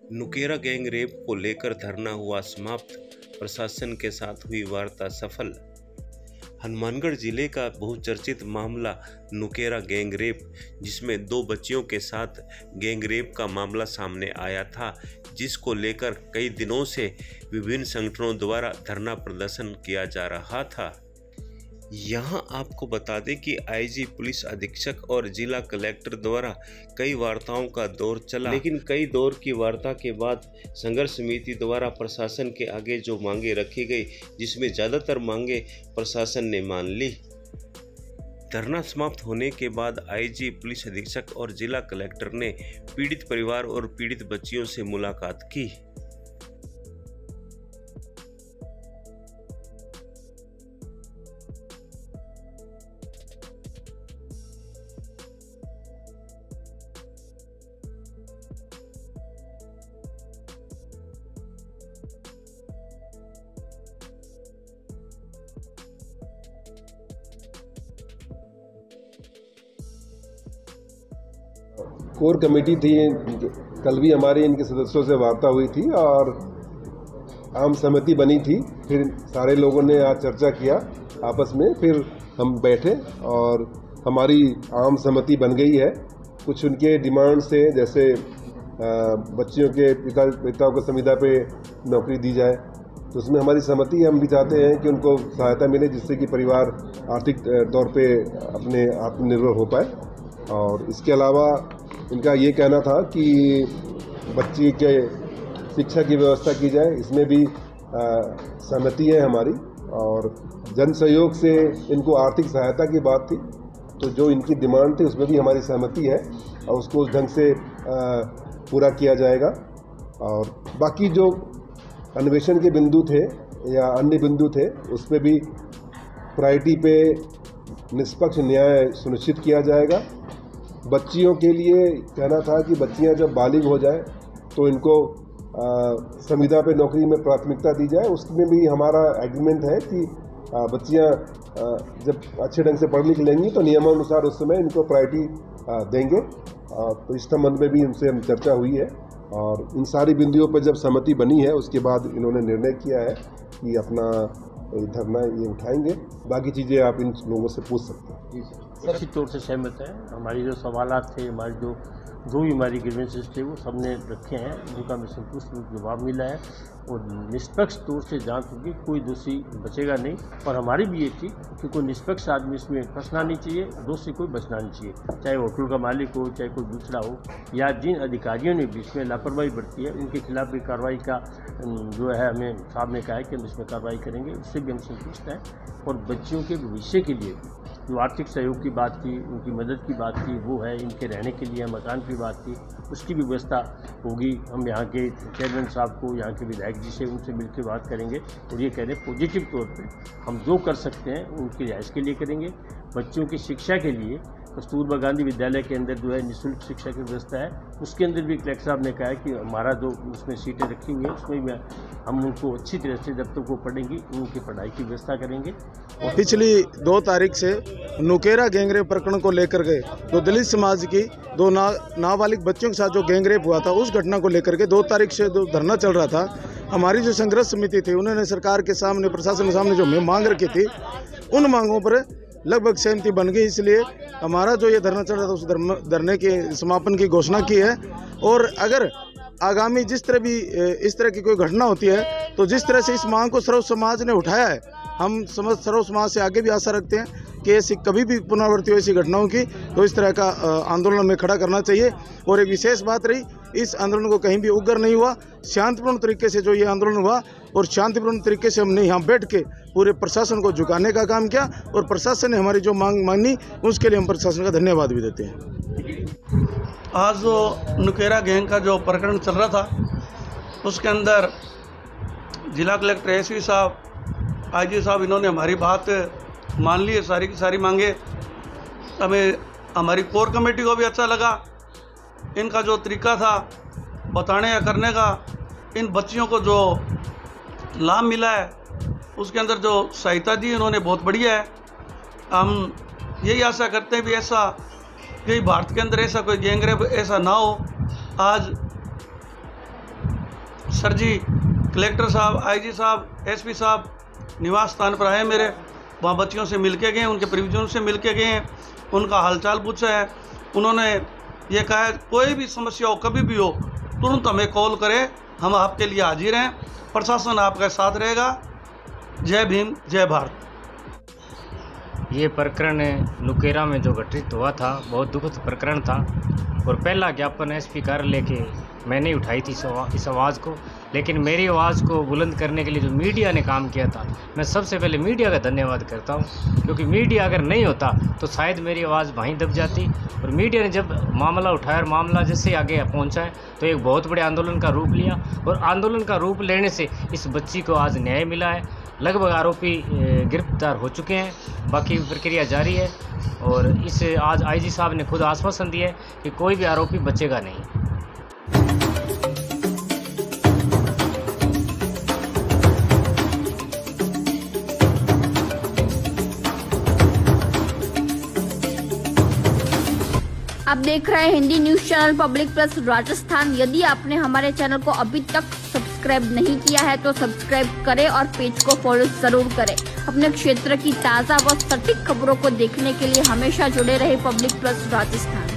Nukera gang rape को लेकर धरना हुआ समाप्त, प्रशासन के साथ हुई वार्ता सफल। हनुमानगढ़ जिले का बहुचर्चित मामला नुकेरा गैंग रेप, जिसमें 2 बच्चियों के साथ गैंग रेप का मामला सामने आया था, जिसको लेकर कई दिनों से विभिन्न संगठनों द्वारा धरना प्रदर्शन किया जा रहा था। यहां आपको बता दें कि आईजी, पुलिस अधीक्षक और जिला कलेक्टर द्वारा कई वार्ताओं का दौर चला, लेकिन कई दौर की वार्ता के बाद संघर्ष समिति द्वारा प्रशासन के आगे जो मांगे रखी गई, जिसमें ज़्यादातर मांगे प्रशासन ने मान ली। धरना समाप्त होने के बाद आईजी, पुलिस अधीक्षक और जिला कलेक्टर ने पीड़ित परिवार और पीड़ित बच्चियों से मुलाकात की। कोर कमेटी थी, कल भी हमारी इनके सदस्यों से वार्ता हुई थी और आम सहमति बनी थी। फिर सारे लोगों ने आज चर्चा किया आपस में, फिर हम बैठे और हमारी आम सहमति बन गई है। कुछ उनके डिमांड्स थे, जैसे बच्चियों के पिताओं को संविदा पे नौकरी दी जाए, तो उसमें हमारी सहमति है। हम भी चाहते हैं कि उनको सहायता मिले, जिससे कि परिवार आर्थिक तौर पे अपने आत्मनिर्भर हो पाए। और इसके अलावा इनका ये कहना था कि बच्ची के शिक्षा की व्यवस्था की जाए, इसमें भी सहमति है हमारी। और जन सहयोग से इनको आर्थिक सहायता की बात थी, तो जो इनकी डिमांड थी उसमें भी हमारी सहमति है और उसको उस ढंग से पूरा किया जाएगा। और बाकी जो अन्वेषण के बिंदु थे या अन्य बिंदु थे, उस पर भी प्रायोरिटी पे निष्पक्ष न्याय सुनिश्चित किया जाएगा। बच्चियों के लिए कहना था कि बच्चियां जब बालिग हो जाए तो इनको संविदा पे नौकरी में प्राथमिकता दी जाए। उसमें भी हमारा एग्रीमेंट है कि बच्चियां जब अच्छे ढंग से पढ़ लिख लेंगी तो नियमानुसार उस समय इनको प्रायोरिटी देंगे। तो इस संबंध में भी उनसे चर्चा हुई है और इन सारी बिंदुओं पर जब सहमति बनी है, उसके बाद इन्होंने निर्णय किया है कि अपना धरना ये उठाएंगे। बाकी चीज़ें आप इन लोगों से पूछ सकते हैं। जी सर, निश्चित तौर से सहमत है। हमारी जो सवालात थे, हमारी जो भी हमारी ग्रीवेंसेस थे, वो सबने रखे हैं, जिनका हमें संतुष्ट जवाब मिला है और निष्पक्ष तौर से जांच होगी, कोई दोषी बचेगा नहीं। और हमारी भी ये थी कि कोई निष्पक्ष आदमी इसमें फंसना नहीं चाहिए, दोषी कोई बचना नहीं चाहिए, चाहे होटल का मालिक हो, चाहे कोई दूसरा हो, या जिन अधिकारियों ने भी इसमें लापरवाही बरती है उनके खिलाफ भी कार्रवाई का जो है हमें साहब ने कहा है कि हम इसमें कार्रवाई करेंगे, उससे भी हम संतुष्ट हैं। और बच्चियों के भविष्य के लिए जो आर्थिक सहयोग की बात थी, उनकी मदद की बात थी, वो है। इनके रहने के लिए मकान की बात थी, उसकी भी व्यवस्था होगी। हम यहाँ के चेयरमैन साहब को, यहाँ के विधायक जी से, उनसे मिलकर बात करेंगे और ये कह रहे हैं पॉजिटिव तौर पे हम जो कर सकते हैं उनकी रिहाइश के लिए करेंगे। बच्चों की शिक्षा के लिए कस्तूरबा गांधी विद्यालय के अंदर जो है निःशुल्क शिक्षा की व्यवस्था है, उसके अंदर भी कलेक्टर साहब ने कहा है कि हमारा जो उसमें सीटें रखी हुई हैं उसमें भी हम उनको अच्छी तरह से जब तक वो पढ़ेंगी उनकी पढ़ाई की व्यवस्था करेंगे। पिछली 2 तारीख से नुकेरा गैंगरेप प्रकरण को लेकर के जो दलित समाज की 2 नाबालिग बच्चों के साथ जो गैंगरेप हुआ था, उस घटना को लेकर के 2 तारीख से जो धरना चल रहा था, हमारी जो संघर्ष समिति थी उन्होंने सरकार के सामने, प्रशासन के सामने जो मांग रखी थी, उन मांगों पर लगभग सहमति बन गई। इसलिए हमारा जो ये धरना चल रहा था, उस धरने के समापन की घोषणा की है। और अगर आगामी जिस तरह भी इस तरह की कोई घटना होती है, तो जिस तरह से इस मांग को सर्व समाज ने उठाया है, हम सर्व समाज से आगे भी आशा रखते हैं कि ऐसी कभी भी पुनरावृत्ति हो ऐसी घटनाओं की, तो इस तरह का आंदोलन में खड़ा करना चाहिए। और एक विशेष बात रही, इस आंदोलन को कहीं भी उग्र नहीं हुआ, शांतिपूर्ण तरीके से जो ये आंदोलन हुआ और शांतिपूर्ण तरीके से हमने यहाँ बैठ के पूरे प्रशासन को झुकाने का काम किया और प्रशासन ने हमारी जो मांग मानी, उसके लिए हम प्रशासन का धन्यवाद भी देते हैं। आज जो नुकेरा गैंग का जो प्रकरण चल रहा था, उसके अंदर जिला कलेक्टर एसपी साहब, आईजी साहब, इन्होंने हमारी बात मान ली है, सारी की सारी मांगे। हमें हमारी कोर कमेटी को भी अच्छा लगा, इनका जो तरीका था बताने या करने का, इन बच्चियों को जो लाभ मिला है उसके अंदर जो सहायता दी उन्होंने बहुत बढ़िया है। हम यही आशा करते हैं भी ऐसा कि भारत के अंदर ऐसा कोई गैंगरेप ऐसा ना हो। आज सर जी कलेक्टर साहब, आईजी साहब, एसपी साहब निवास स्थान पर आए मेरे, वहाँ बच्चियों से मिल के गए, उनके परिजनों से मिल के गए हैं, उनका हालचाल पूछा है। उन्होंने ये कहा है कोई भी समस्या हो, कभी भी हो, तुरंत हमें कॉल करें, हम आपके लिए हाजिर हैं, प्रशासन आपका साथ रहेगा। जय भीम, जय भारत। ये प्रकरण नुकेरा में जो घटित हुआ था बहुत दुखद प्रकरण था और पहला ज्ञापन एसपी कार्यालय के मैंने उठाई थी इस आवाज़ को, लेकिन मेरी आवाज़ को बुलंद करने के लिए जो मीडिया ने काम किया था, मैं सबसे पहले मीडिया का धन्यवाद करता हूँ, क्योंकि मीडिया अगर नहीं होता तो शायद मेरी आवाज़ वहीं दब जाती। और मीडिया ने जब मामला उठाया और मामला जैसे आगे पहुँचा है तो एक बहुत बड़े आंदोलन का रूप लिया और आंदोलन का रूप लेने से इस बच्ची को आज न्याय मिला है। लगभग आरोपी गिरफ्तार हो चुके हैं, बाकी प्रक्रिया जारी है और इस आज आईजी साहब ने खुद आश्वासन दिया है कि कोई भी आरोपी बचेगा नहीं। आप देख रहे हैं Hindi news channel public plus Rajasthan. यदि आपने हमारे चैनल को अभी तक सब्सक्राइब नहीं किया है तो सब्सक्राइब करें और पेज को फॉलो जरूर करें। अपने क्षेत्र की ताज़ा व सटीक खबरों को देखने के लिए हमेशा जुड़े रहे पब्लिक प्लस राजस्थान।